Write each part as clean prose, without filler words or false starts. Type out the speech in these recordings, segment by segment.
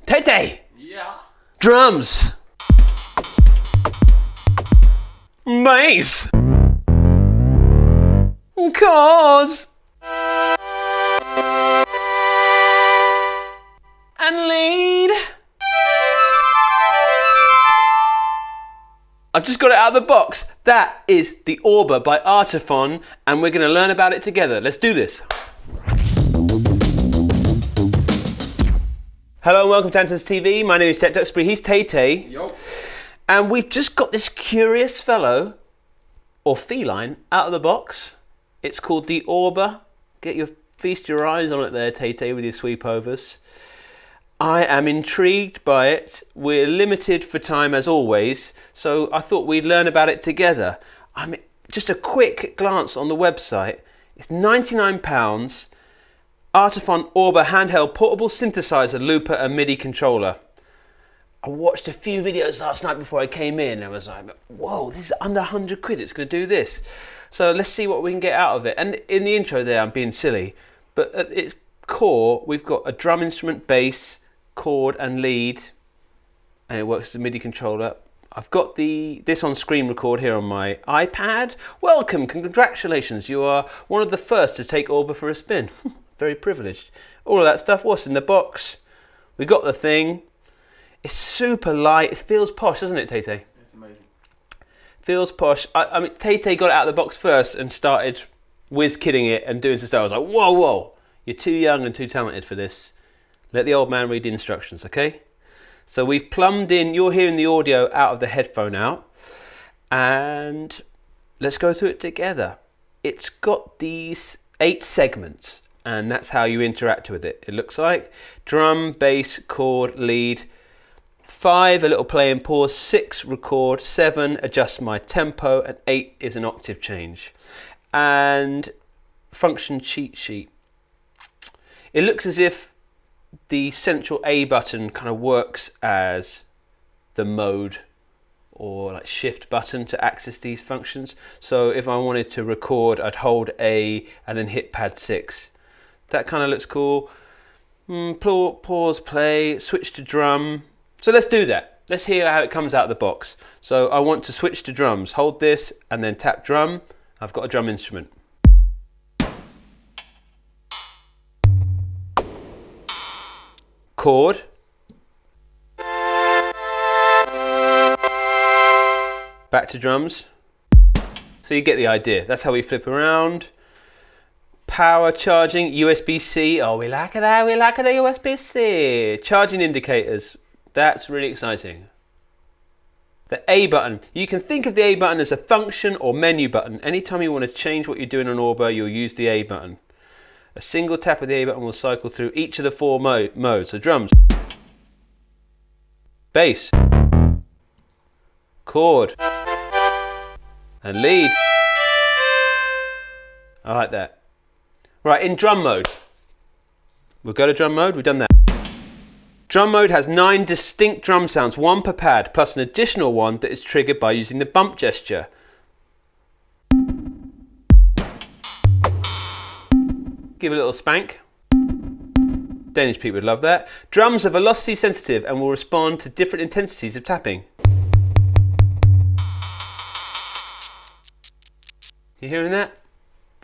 Tete! Yeah. Drums! Bass! Chords! And lead! I've just got it out of the box. That is the Orba by Artiphon, and we're going to learn about it together. Let's do this. Hello and welcome to Andertons TV. My name is Jet Duxbury. He's Tay. Yo. And we've just got this curious fellow, or feline, out of the box. It's called the Orba. Feast your eyes on it there, Tay, with your sweepovers. I am intrigued by it. We're limited for time as always, so I thought we'd learn about it together. Just a quick glance on the website. It's £99. Artiphon Orba handheld portable synthesizer, looper and MIDI controller. I watched a few videos last night before I came in and I was like, whoa, this is under 100 quid, it's going to do this. So let's see what we can get out of it. And in the intro there, I'm being silly, but at its core, we've got a drum instrument, bass, chord and lead, and it works as a MIDI controller. I've got this on screen record here on my iPad. Welcome, congratulations, you are one of the first to take Orba for a spin. Very privileged. All of that stuff, what's in the box? We got the thing. It's super light. It feels posh, doesn't it, Tay? It's amazing. Feels posh. I mean, Tay got it out of the box first and started whiz-kidding it and doing some stuff. I was like, whoa, you're too young and too talented for this. Let the old man read the instructions, okay? So we've plumbed in, you're hearing the audio out of the headphone out, and let's go through it together. It's got these 8 segments. And that's how you interact with it. It looks like drum, bass, chord, lead. 5, a little play and pause. 6, record. 7, adjust my tempo. And 8 is an octave change. And function cheat sheet. It looks as if the central A button kind of works as the mode or like shift button to access these functions. So if I wanted to record, I'd hold A and then hit pad 6. That kind of looks cool. Pause, play, switch to drum. So let's do that. Let's hear how it comes out of the box. So I want to switch to drums. Hold this and then tap drum. I've got a drum instrument. Chord. Back to drums. So you get the idea. That's how we flip around. Power charging, USB-C. Oh, we like that. We like the USB-C. Charging indicators. That's really exciting. The A button. You can think of the A button as a function or menu button. Anytime you want to change what you're doing on Orba, you'll use the A button. A single tap of the A button will cycle through each of the 4 modes. So drums. Bass. Chord. And lead. I like that. Right, in drum mode. We'll go to drum mode, we've done that. Drum mode has 9 distinct drum sounds, 1 per pad, plus an additional one that is triggered by using the bump gesture. Give a little spank. Danish people would love that. Drums are velocity sensitive and will respond to different intensities of tapping. You hearing that?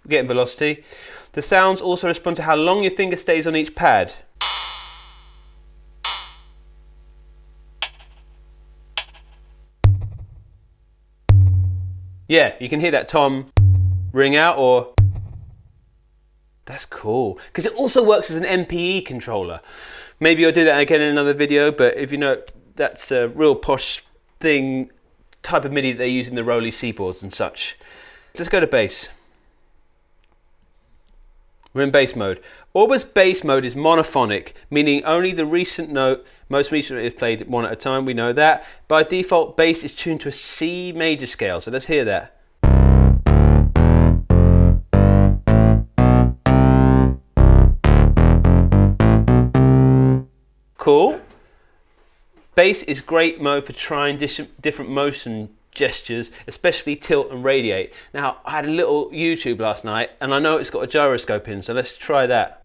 We're getting velocity. The sounds also respond to how long your finger stays on each pad. Yeah, you can hear that tom ring out, or that's cool because it also works as an MPE controller. Maybe I'll do that again in another video, but if you know, that's a real posh thing, type of MIDI that they use in the Rolly C boards and such. Let's go to bass. We're in bass mode. Orba's bass mode is monophonic, meaning only the most recent note is played one at a time, we know that. By default, bass is tuned to a C major scale, so let's hear that. Cool. Bass is great mode for trying different motion gestures, especially tilt and radiate. Now, I had a little YouTube last night and I know it's got a gyroscope in, so let's try that.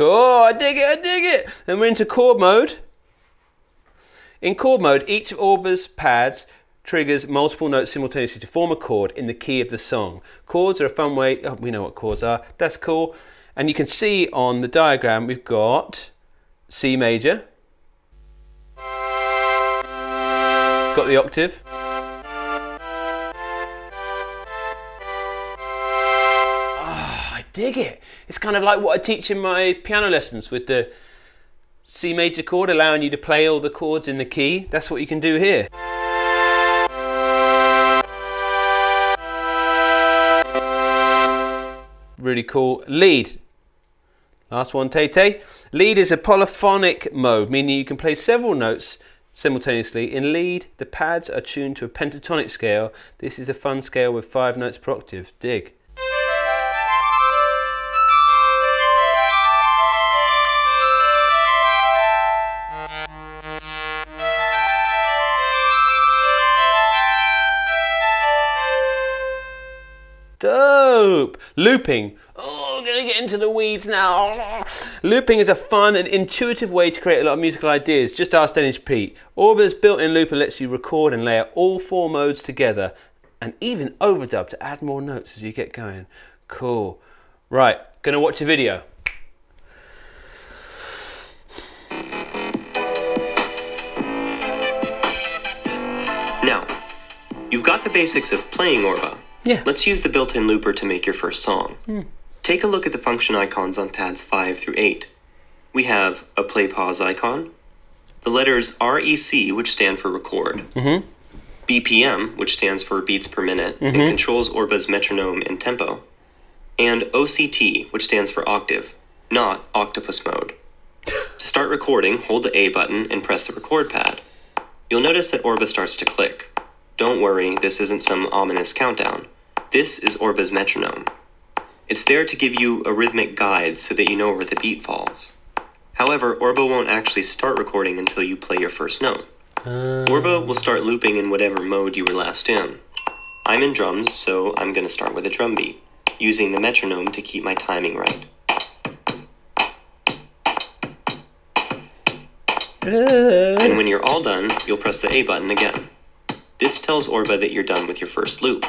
Cool, I dig it, I dig it. Then we're into chord mode. In chord mode, each of Orba's pads triggers multiple notes simultaneously to form a chord in the key of the song. Chords are a fun way, oh, we know what chords are, that's cool. And you can see on the diagram we've got C major, got the octave, I dig it. It's kind of like what I teach in my piano lessons with the C major chord, allowing you to play all the chords in the key. That's what you can do here. Really cool. Lead. Last one, Tay. Lead is a polyphonic mode, meaning you can play several notes simultaneously. In lead, the pads are tuned to a pentatonic scale. This is a fun scale with 5 notes per octave. Dig. Dope! Looping. Oh, I'm gonna get into the weeds now. Looping is a fun and intuitive way to create a lot of musical ideas. Just ask Danish Pete. Orba's built-in looper lets you record and layer all 4 modes together and even overdub to add more notes as you get going. Cool. Right, gonna watch a video. Now, you've got the basics of playing Orba. Yeah. Let's use the built-in looper to make your first song. Take a look at the function icons on pads 5 through 8. We have a play-pause icon, the letters REC, which stand for record, BPM, which stands for beats per minute, and controls Orba's metronome and tempo, and OCT, which stands for octave, not octopus mode. To start recording, hold the A button and press the record pad. You'll notice that Orba starts to click. Don't worry, this isn't some ominous countdown. This is Orba's metronome. It's there to give you a rhythmic guide so that you know where the beat falls. However, Orba won't actually start recording until you play your first note. Orba will start looping in whatever mode you were last in. I'm in drums, so I'm going to start with a drum beat, using the metronome to keep my timing right. And when you're all done, you'll press the A button again. This tells Orba that you're done with your first loop,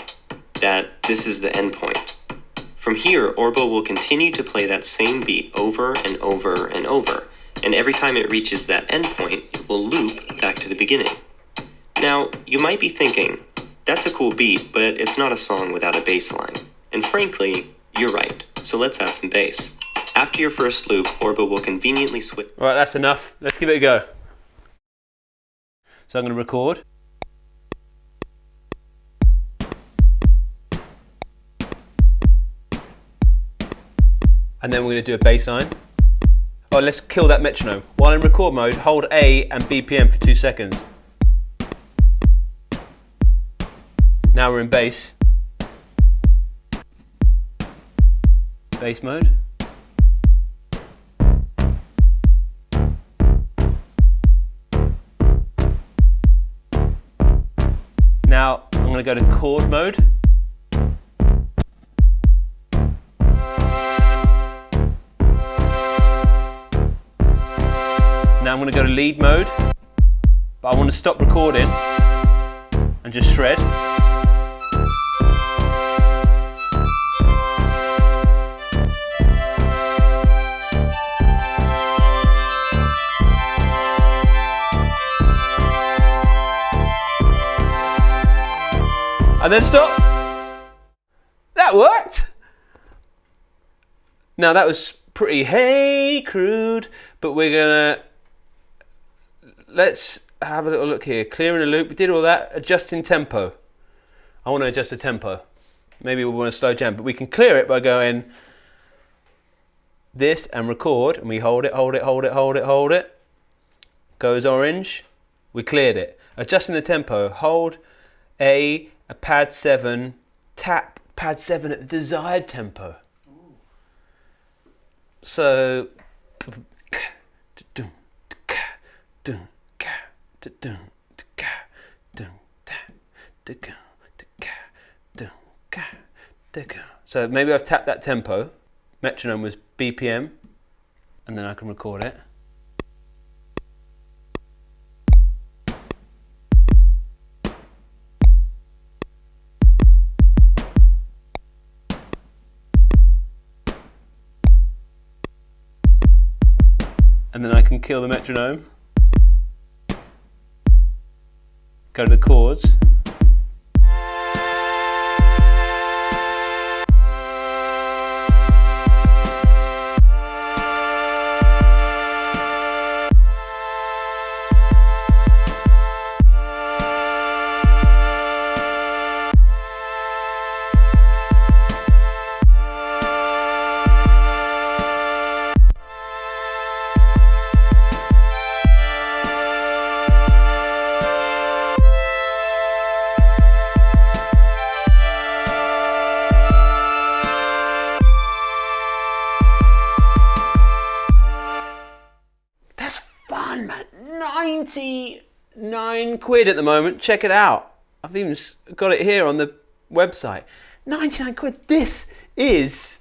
that this is the end point. From here, Orba will continue to play that same beat over and over and over, and every time it reaches that end point, it will loop back to the beginning. Now, you might be thinking, that's a cool beat, but it's not a song without a bass line. And frankly, you're right, so let's add some bass. After your first loop, Orba will conveniently switch. Right, that's enough. Let's give it a go. So I'm going to record. And then we're going to do a bass line. Oh, let's kill that metronome. While in record mode, hold A and BPM for 2 seconds. Now we're in bass. Bass mode. Now I'm going to go to chord mode. Now I'm going to go to lead mode, but I want to stop recording and just shred. And then stop. That worked. Now that was pretty crude, but we're gonna let's have a little look here. Clearing a loop, we did all that. Adjusting tempo. I want to adjust the tempo. Maybe we want to slow jam, but we can clear it by going this and record, and we hold it. Goes orange. We cleared it. Adjusting the tempo. Hold A pad 7. Tap pad 7 at the desired tempo. So. So maybe I've tapped that tempo. Metronome was BPM. and then I can record it. And then I can kill the metronome, go to the chords, fun, man. 99 quid at the moment. Check it out. I've even got it here on the website. 99 quid. This is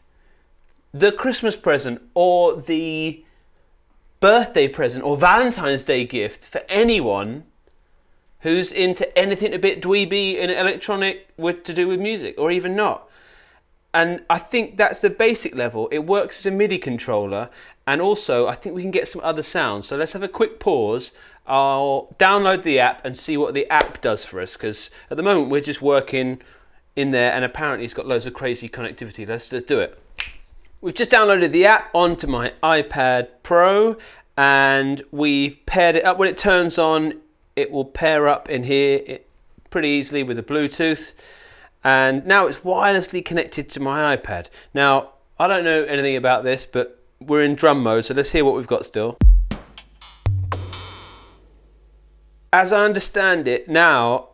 the Christmas present or the birthday present or Valentine's Day gift for anyone who's into anything a bit dweeby and electronic to do with music, or even not. And I think that's the basic level. It works as a MIDI controller, and also I think we can get some other sounds. So let's have a quick pause. I'll download the app and see what the app does for us, because at the moment we're just working in there, and apparently it's got loads of crazy connectivity. Let's do it. We've just downloaded the app onto my iPad Pro, and we've paired it up. When it turns on, it will pair up in here pretty easily with the Bluetooth. And now it's wirelessly connected to my iPad. Now, I don't know anything about this, but we're in drum mode, so let's hear what we've got still. As I understand it, now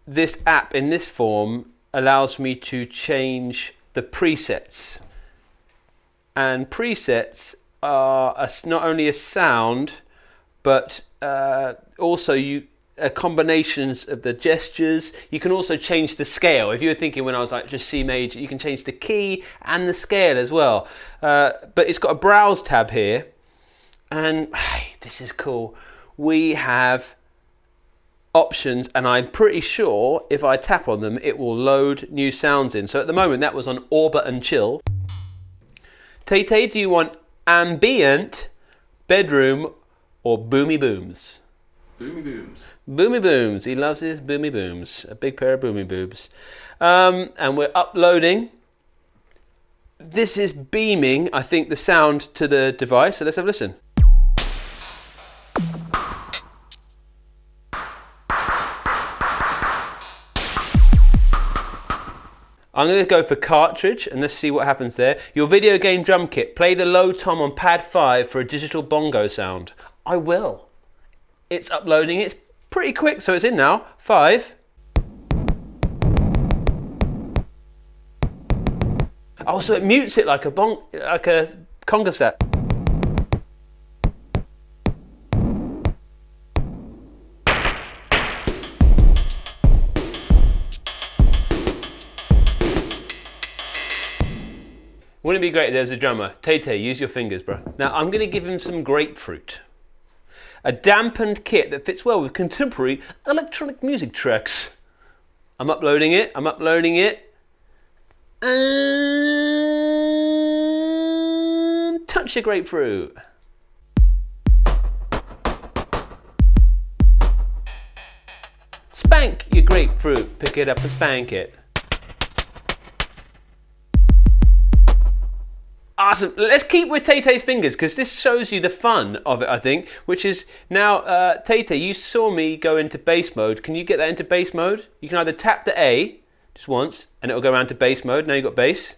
this app in this form allows me to change the presets. And presets are not only a sound, but also combinations of the gestures. You can also change the scale. If you were thinking when I was like just C major, you can change the key and the scale as well. But it's got a browse tab here, and hey, this is cool. We have options, and I'm pretty sure if I tap on them, it will load new sounds in. So at the moment, that was on Orba and Chill. Tay, do you want ambient, bedroom, or boomy booms? Boomy booms. Boomy booms. He loves his boomy booms. A big pair of boomy boobs. And we're uploading. This is beaming, I think, the sound to the device. So let's have a listen. I'm going to go for cartridge, and let's see what happens there. Your video game drum kit. Play the low tom on pad 5 for a digital bongo sound. I will. It's uploading. It's pretty quick, so it's in now. 5. Oh, so it mutes it like a conga stack. Wouldn't it be great if there was a drummer? Tay, use your fingers, bro. Now, I'm going to give him some grapefruit. A dampened kit that fits well with contemporary electronic music tracks. I'm uploading it. And touch your grapefruit. Spank your grapefruit. Pick it up and spank it. Awesome. Let's keep with Tay-Tay's fingers, because this shows you the fun of it, I think, which is now, Tay-Tay, you saw me go into bass mode. Can you get that into bass mode? You can either tap the A just once and it'll go around to bass mode. Now you've got bass.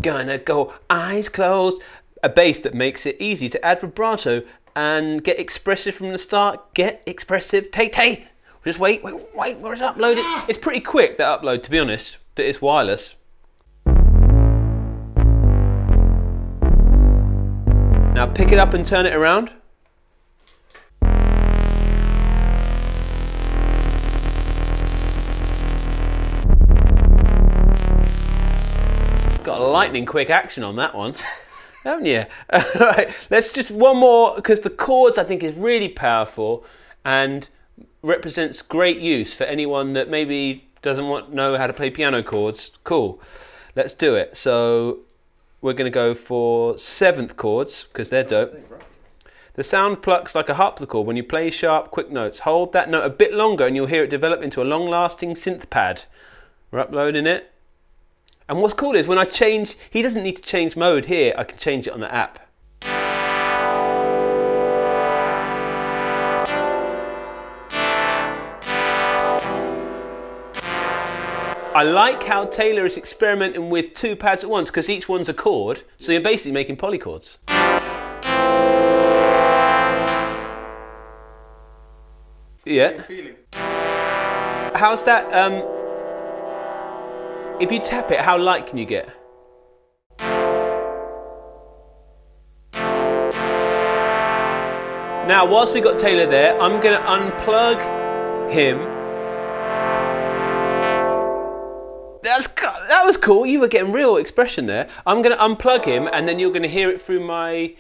Gonna go eyes closed. A bass that makes it easy to add vibrato and get expressive from the start. Get expressive. Tay-Tay. Just wait, where's uploaded? It's pretty quick, that upload, to be honest, that it's wireless. Now pick it up and turn it around. lightning quick action on that one, haven't you? Right, let's just one more, because the chords I think is really powerful and represents great use for anyone that maybe doesn't know how to play piano chords. Cool, let's do it. So we're going to go for 7th chords because they're dope. The sound plucks like a harpsichord when you play sharp, quick notes. Hold that note a bit longer and you'll hear it develop into a long-lasting synth pad. We're uploading it. And what's cool is when I change, he doesn't need to change mode here, I can change it on the app. I like how Taylor is experimenting with 2 pads at once because each one's a chord, so you're basically making polychords. Yeah. How's that? If you tap it, how light can you get? Now, whilst we got Taylor there, I'm going to unplug him. That was cool. You were getting real expression there. I'm going to unplug him, and then you're going to hear it through my.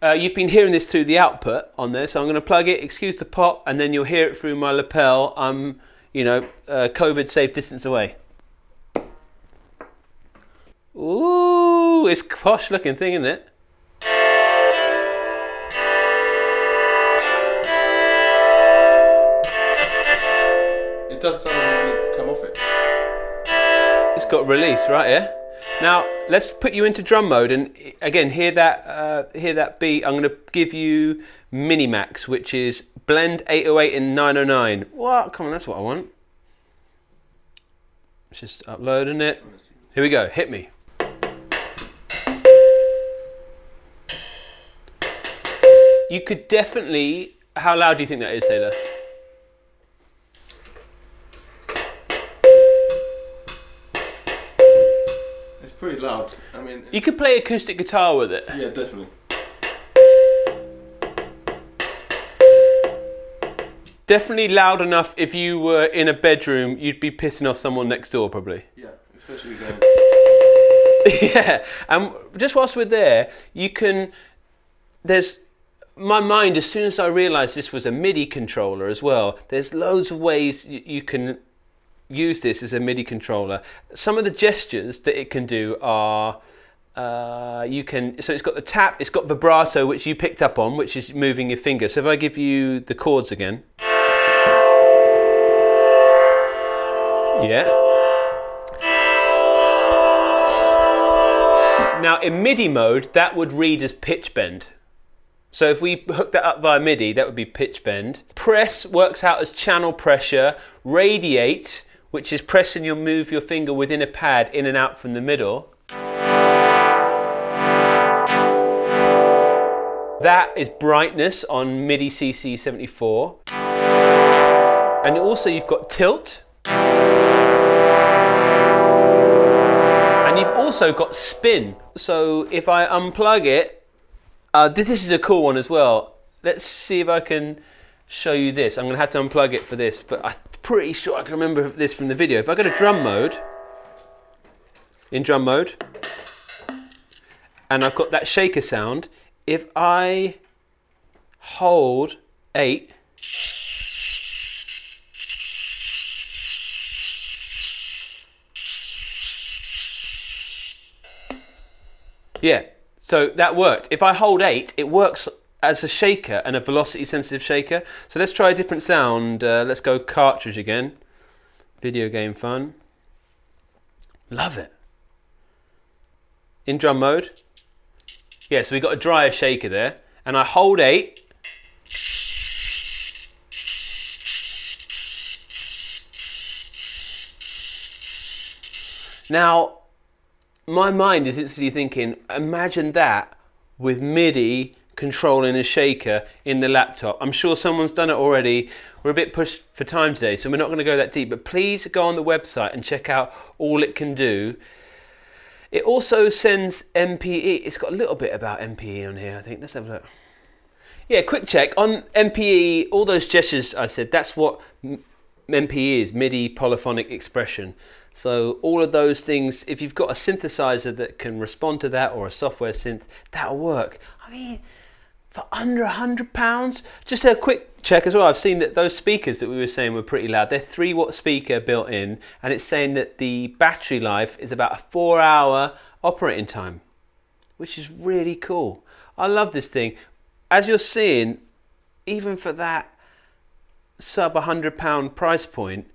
You've been hearing this through the output on there, so I'm going to plug it, excuse the pop, and then you'll hear it through my lapel. I'm, COVID safe distance away. Ooh, it's a posh looking thing, isn't it? It does sound when you come off it. It's got release right here. Now let's put you into drum mode, and again hear that beat. I'm going to give you Minimax, which is blend 808 and 909. What? Come on, that's what I want. It's just uploading it. Here we go. Hit me. You could definitely. How loud do you think that is, Taylor? Pretty loud. I mean, you could play acoustic guitar with it. Yeah, definitely. Definitely loud enough if you were in a bedroom, you'd be pissing off someone next door probably. Yeah, especially going. Yeah, and just whilst we're there, there's my mind, as soon as I realised this was a MIDI controller as well, there's loads of ways you can use this as a MIDI controller. Some of the gestures that it can do are so it's got the tap, it's got vibrato, which you picked up on, which is moving your finger. So if I give you the chords again, yeah. Now in MIDI mode, that would read as pitch bend. So if we hook that up via MIDI, that would be pitch bend. Press works out as channel pressure. Radiate, which is pressing move your finger within a pad in and out from the middle. That is brightness on MIDI CC 74. And also you've got tilt. And you've also got spin. So if I unplug it, this is a cool one as well. Let's see if I can show you this. I'm going to have to unplug it for this, but I'm pretty sure I can remember this from the video. If I go to drum mode, in drum mode, and I've got that shaker sound, if I hold 8, yeah, so that worked. If I hold 8, it works as a shaker and a velocity sensitive shaker. So let's try a different sound. Let's go cartridge again. Video game fun. Love it. In drum mode. Yeah, so we got a drier shaker there. And I hold 8. Now, my mind is instantly thinking, imagine that with MIDI controlling a shaker in the laptop. I'm sure someone's done it already. We're a bit pushed for time today, so we're not going to go that deep, but please go on the website and check out all it can do. It also sends MPE. It's got a little bit about MPE on here, I think. Let's have a look. Yeah, quick check. On MPE, all those gestures I said, that's what MPE is, MIDI polyphonic expression. So all of those things, if you've got a synthesizer that can respond to that, or a software synth, that'll work. I mean, for under £100, just a quick check as well. I've seen that those speakers that we were saying were pretty loud. They're 3-watt speaker built in, and it's saying that the battery life is about a 4-hour operating time, which is really cool. I love this thing. As you're seeing, even for that sub £100 price point,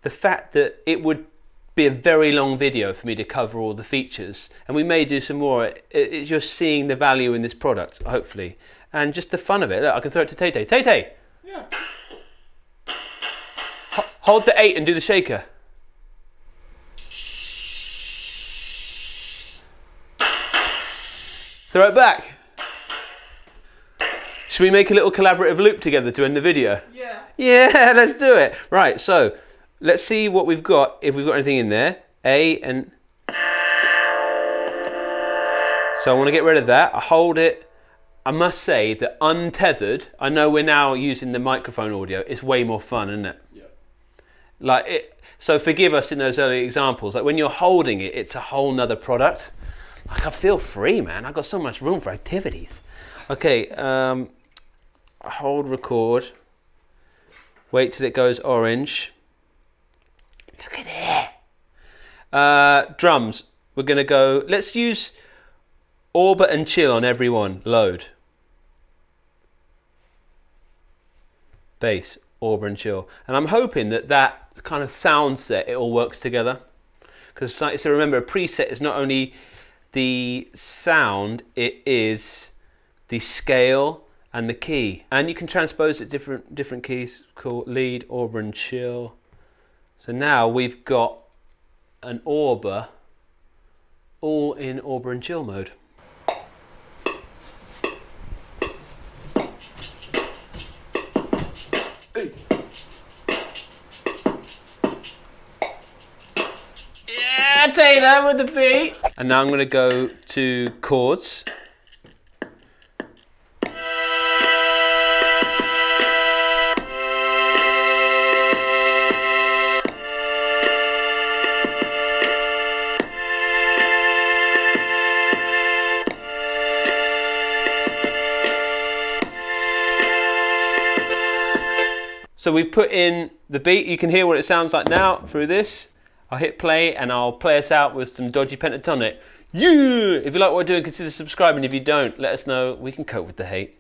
the fact that it would be a very long video for me to cover all the features, and we may do some more. It's just seeing the value in this product, hopefully, and just the fun of it. Look, I can throw it to Tay Tay. Tay Tay! Yeah. Hold the 8 and do the shaker. Throw it back. Should we make a little collaborative loop together to end the video? Yeah. Yeah, let's do it. Right, so let's see what we've got, if we've got anything in there. A and... So I want to get rid of that. I hold it. I must say that untethered, I know we're now using the microphone audio, it's way more fun, isn't it? Yeah. Like it, so forgive us in those early examples. Like when you're holding it, it's a whole nother product. Like I feel free, man. I've got so much room for activities. Okay, hold record. Wait till it goes orange. Look at it. Drums. We're going to go, let's use Orba and chill on every one. Load. Bass, Orba and chill. And I'm hoping that that kind of sound set, it all works together. Because so remember, a preset is not only the sound, it is the scale and the key. And you can transpose it different keys. Cool. Lead, Orba and chill. So now we've got an Orba all in Orba and chill mode. Yeah, Taylor with the beat. And now I'm going to go to chords. So we've put in the beat. You can hear what it sounds like now through this. I'll hit play and I'll play us out with some dodgy pentatonic. Yeah! If you like what we're doing, consider subscribing. If you don't, let us know. We can cope with the hate.